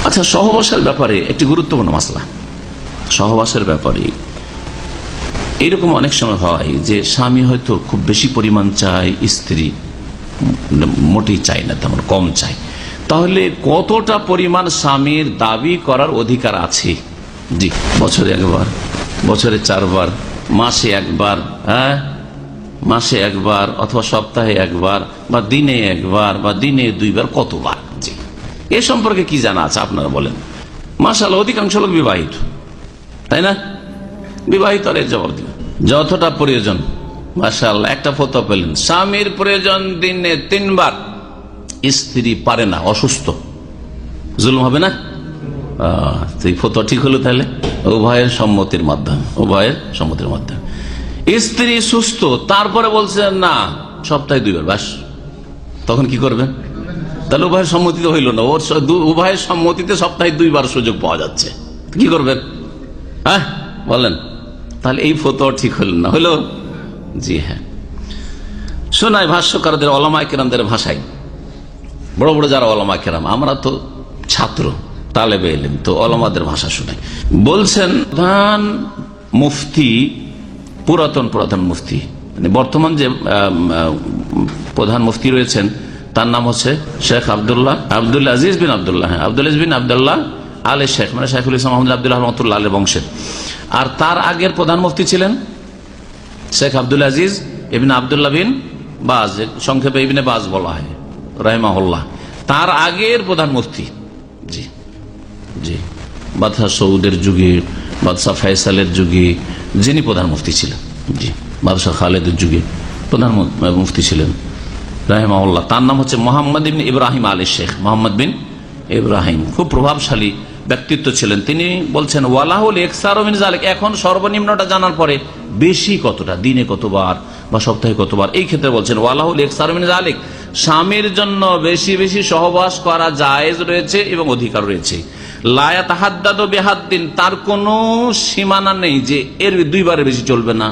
আচ্ছা, সহবাসের ব্যাপারে একটি গুরুত্বপূর্ণ মাসলা। সহবাসের ব্যাপারে এইরকম অনেক সময় হয় যে স্বামী হয়তো খুব বেশি পরিমাণ চায়, স্ত্রী মোটেই চায় না, তেমন কম চায়। তাহলে কতটা পরিমাণ স্বামীর দাবি করার অধিকার আছে? জি, বছরে একবার, বছরে 4 বার, মাসে একবার, হ্যাঁ মাসে একবার, অথবা সপ্তাহে একবার, বা দিনে একবার, বা দিনে 2 বার, কতবার? জি, এ সম্পর্কে কি জানা আছে আপনারা বলেন। মাশাআল্লাহ, অধিকাংশ লোক বিবাহিত, তাই না? বিবাহিত, আর এর জবাব দিন যতটা প্রয়োজন। মাশাআল্লাহ, একটা ফতোয়া পেলেন, স্বামীর প্রয়োজন দিনে 3 বার, স্ত্রী পারে না, অসুস্থ, জুলুম হবে না? এই ফতোয়া ঠিক হলো তাহলে উভয়ের সম্মতির মাধ্যমে, উভয়ের সম্মতির মাধ্যমে। স্ত্রী সুস্থ, তারপরে বলছেন না সপ্তাহে 2 বার, বাস, তখন কি করবেন? তাহলে উভয়ের সম্মতিতে হইল না, ওর উভয়ের সম্মতিতে সপ্তাহে 2 বার সুযোগ পাওয়া যাচ্ছে, কি করবেন? হ্যাঁ বলেন, তাহলে এই ফতোয়া ঠিক হল না, হইল? জি হ্যাঁ, শোনাই ভাষ্যকারদের, ওলামায়ে কেরামদের ভাষায়, বড় বড় যারা ওলামায়ে কেরাম, আমরা তো ছাত্র, তালেবে ইলম, তো ওলামাদের ভাষা শোনাই। বলছেন প্রধান মুফতি, পুরাতন মুফতি, মানে বর্তমান যে প্রধান মুফতি রয়েছেন তার নাম হচ্ছে শেখ আব্দুল আজিজ বিন আব্দুল্লাহ, হ্যাঁ আব্দুল আজিজ বিন আব্দুল্লাহ আলে শেখ, মানে শেখুল ইসলাম আহমদ আব্দুল্লাহ রহমতুল্লাহ আলের বংশের। আর তার আগের প্রধান মুফতি ছিলেন শেখ আব্দুল আজিজ ইবনে আব্দুল্লাহ বিন বাজ, সংক্ষেপে ইবনে বাজ বলা হয় রাহিমাহুল্লাহ। তার আগের প্রধান মুফতি, জি জি, বাদশাহ সৌদের যুগে, বাদশাহ ফয়সালের যুগে যিনি প্রধান মুফতি ছিলেন, জি, বাদশাহ খালেদের যুগে প্রধান মুফতি ছিলেন রাহিমাহুল্লাহ। তার নাম হচ্ছে মোহাম্মদ বিন ইব্রাহিম আলী শেখ, মোহাম্মদ বিন ইব্রাহিম, খুব প্রভাবশালী ব্যক্তিত্ব ছিলেন। তিনি বলছেন ওয়ালাহুল ইকসারু মিন যালিক, এখন সর্বনিম্নটা জানার পরে বেশি কতটা, দিনে কতবার বা সপ্তাহে কতবার, এই ক্ষেত্রে বলছেন ওয়ালাহুল ইকসারু মিন যালিক, স্বামীর জন্য বেশি বেশি সহবাস করা জায়েজ রয়েছে এবং অধিকার রয়েছে। লা ইয়াতাহাদ্দাদু বিহাদ্দিন, তার কোনো সীমানা নেই যে এর 2 বারের বেশি চলবে না,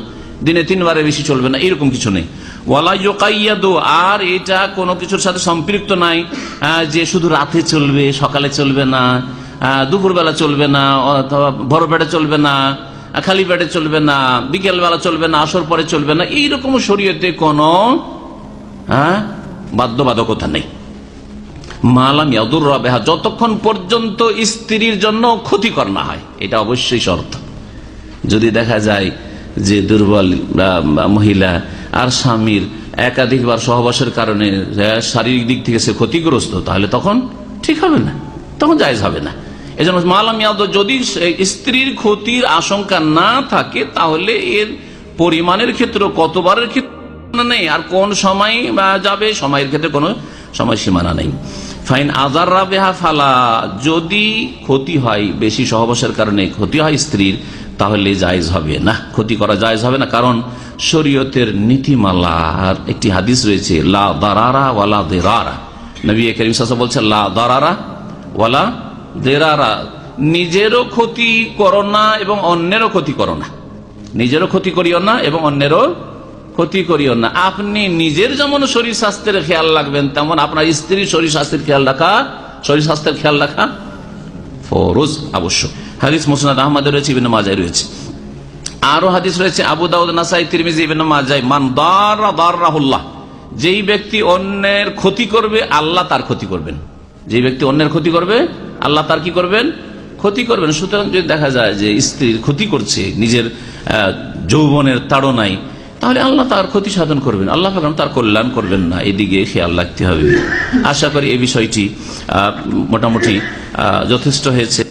দিনে 3 বারের বেশি চলবে না, এরকম কিছু নেই। ওয়ালা ইউকাইয়াদু, আর এটা কোনো কিছুর সাথে সম্পৃক্ত নাই যে শুধু রাতে চলবে, সকালে চলবে না, দুপুরবেলা চলবে না, অথবা ভোর পেটে চলবে না, খালি পেটে চলবে না, বিকেল বেলা চলবে না, আসর পরে চলবে না, এইরকম শরীয়তে কোনো বাধ্যবাধকতা নেই। মালাম ইয়াদুররা বিহা, যতক্ষণ পর্যন্ত স্ত্রীর জন্য ক্ষতিকর না হয়, এটা অবশ্যই শর্ত। যদি দেখা যায় যে দুর্বল মহিলা আর স্বামীর একাধিকবার সহবাসের কারণে শারীরিক দিক থেকে সে ক্ষতিগ্রস্ত, তাহলে তখন ঠিক হবে না, তখন জায়েজ হবে না। এই জন্য মালাম ইয়াদ, যদি স্ত্রীর ক্ষতির আশঙ্কা না থাকে, তাহলে এর পরিমাণের ক্ষেত্রে, কতবারের ক্ষেত্রে নেই, আর কোন সময় যাবে, সময়ের ক্ষেত্রে কোনো সময়সীমানা নেই। ফাইন আযাররা বিহা ফালা, যদি ক্ষতি হয়, বেশি সহবাসের কারণে ক্ষতি হয় স্ত্রীর, তাহলে জায়েজ হবে না, ক্ষতি করা জায়েজ হবে না। কারণ শরীয়তের নীতিমালার একটি হাদিস রয়েছে, লা দারারা ওয়ালা দিরারা, নবী করিম সাল্লাল্লাহু আলাইহি ওয়াসাল্লাম বলছেন লা দারারা ওয়ালা দিরারা, নিজেরও ক্ষতি করো না এবং অন্যেরও ক্ষতি করো না, নিজেরও ক্ষতি করিও না এবং অন্যেরও ক্ষতি করিও না। আপনি নিজের যেমন শরীর স্বাস্থ্যের খেয়াল রাখবেন, তেমন আপনার স্ত্রীর শরীর স্বাস্থ্যের খেয়াল রাখা, শরীর স্বাস্থ্যের খেয়াল রাখা ফরজ, আবশ্যক। হাদিস মুসনাদ আহমদে রয়েছে, ইবনে মাজায় রয়েছে, আরো হাদিস রয়েছে আবু দাউদ, নাসাই, তিরমিজি, ইবনে মাজায়। মান দাররা দাররাহুল্লাহ, যেই ব্যক্তি অন্যের ক্ষতি করবে, আল্লাহ তার ক্ষতি করবেন। যেই ব্যক্তি অন্যের ক্ষতি করবে, আল্লাহ তার কি করবেন? ক্ষতি করবেন। সুতরাং যদি দেখা যায় যে স্ত্রীর ক্ষতি করছে নিজের যৌবনের তাড়নায়, তাহলে আল্লাহ তার ক্ষতি সাধন করবেন, আল্লাহ তার কল্যাণ করবেন না, এদিকে খেয়াল রাখতে হবে। আশা করি এই বিষয়টি মোটামুটি যথেষ্ট হয়েছে।